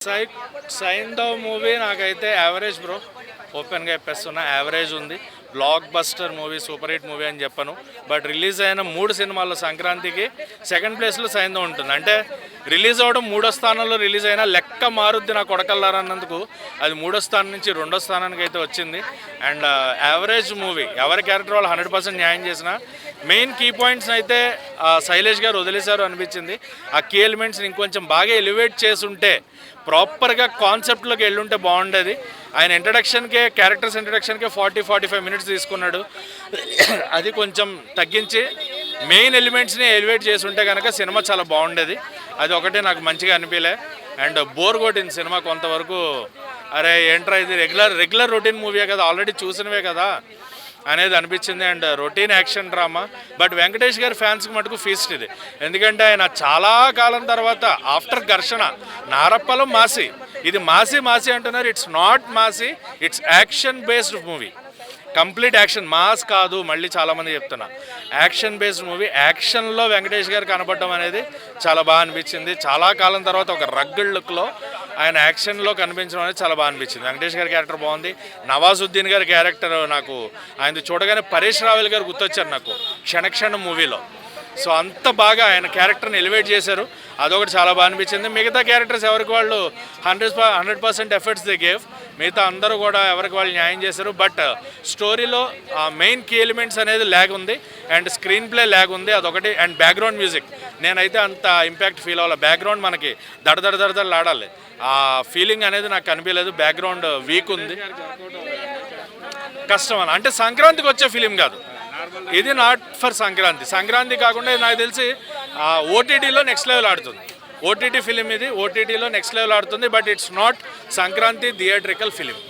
Saindhav movie నాకైతే average bro. ఓపెన్గా చెప్పేస్తున్నా, average ఉంది. Block buster movie, super hit movie అని చెప్పను. బట్ రిలీజ్ అయిన 3 సినిమాల్లో సంక్రాంతికి సెకండ్ ప్లేస్లో సైంధవ్ ఉంటుంది. అంటే రిలీజ్ అవ్వడం 3వ స్థానంలో రిలీజ్ అయినా లెక్క మారుద్ది నా కొడకల్లారన్నందుకు అది 3వ స్థానం నుంచి 2వ స్థానానికి అయితే వచ్చింది. అండ్ యావరేజ్ మూవీ, ఎవరి క్యారెక్టర్ వాళ్ళు 100% న్యాయం చేసిన. మెయిన్ కీ పాయింట్స్ అయితే శైలేష్ గారు వదిలేశారు అనిపించింది. ఆ కీ ఎలిమెంట్స్ని ఇంకొంచెం బాగా ఎలివేట్ చేసుంటే, ప్రాపర్గా కాన్సెప్ట్లోకి వెళ్ళుంటే బాగుండేది. ఆయన ఇంట్రడక్షన్కే, క్యారెక్టర్స్ ఇంట్రడక్షన్కే 40-45 మినిట్స్ తీసుకున్నాడు. అది కొంచెం తగ్గించి మెయిన్ ఎలిమెంట్స్ని ఎలివేట్ చేసి ఉంటే కనుక సినిమా చాలా బాగుండేది. అది ఒకటే నాకు మంచిగా అనిపించలే. అండ్ బోర్ కొట్టింది సినిమా కొంతవరకు. అరే ఏంట్రా ఇది రెగ్యులర్ రొటీన్ మూవీయే కదా, ఆల్రెడీ చూసినవే కదా అనేది అనిపించింది. And routine action drama. But Venkatesh గారి ఫ్యాన్స్కి మటుకు ఫీస్ట్ ఇది. ఎందుకంటే ఆయన చాలా కాలం తర్వాత ఆఫ్టర్ ఘర్షణ, నారప్పలో మాసి, ఇది మాసి అంటున్నారు. It's not massy, it's action based movie. Complete action, mass కాదు. మళ్ళీ చాలామంది చెప్తున్నా, యాక్షన్ బేస్డ్ మూవీ. యాక్షన్లో వెంకటేష్ గారు కనపడడం అనేది చాలా బాగా అనిపించింది. చాలా కాలం తర్వాత ఒక రగ్గడ్ లుక్లో ఆయన యాక్షన్లో కనిపించడం అనేది చాలా బాగా అనిపించింది. వెంకటేష్ గారి క్యారెక్టర్ బాగుంది. నవాజుద్దీన్ గారి క్యారెక్టర్ నాకు ఆయన చూడగానే పరేష్ రావల్ గారు గుర్తొచ్చారు నాకు క్షణక్షణం మూవీలో. సో అంత బాగా ఆయన క్యారెక్టర్ని ఎలివేట్ చేశారు. అదొకటి చాలా బాగా అనిపించింది. మిగతా క్యారెక్టర్స్ ఎవరికి వాళ్ళు 100% ఎఫర్ట్స్ దే గేవ్. మిగతా అందరూ కూడా ఎవరికి వాళ్ళు న్యాయం చేశారు. బట్ స్టోరీలో మెయిన్ కీ ఎలిమెంట్స్ అనేది ల్యాగ్ ఉంది. అండ్ స్క్రీన్ ప్లే ల్యాగ్ ఉంది, అదొకటి. అండ్ బ్యాక్గ్రౌండ్ మ్యూజిక్ నేనైతే అంత ఇంపాక్ట్ ఫీల్ అవ్వాలి. బ్యాక్గ్రౌండ్ మనకి దడదడదడదలు ఆడాలి, ఆ ఫీలింగ్ అనేది నాకు కనిపించలేదు. బ్యాక్గ్రౌండ్ వీక్ ఉంది, కష్టం అని. అంటే సంక్రాంతికి వచ్చే ఫిలిం కాదు ఇది, నాట్ ఫర్ సంక్రాంతి కాకుండా నాకు తెలిసి ఓటీటీలో నెక్స్ట్ లెవెల్ ఆడుతుంది. ఓటీటీ ఫిలిం ఇది, ఓటీటీలో నెక్స్ట్ లెవెల్ ఆడుతుంది. But it's not Sankranti theatrical film.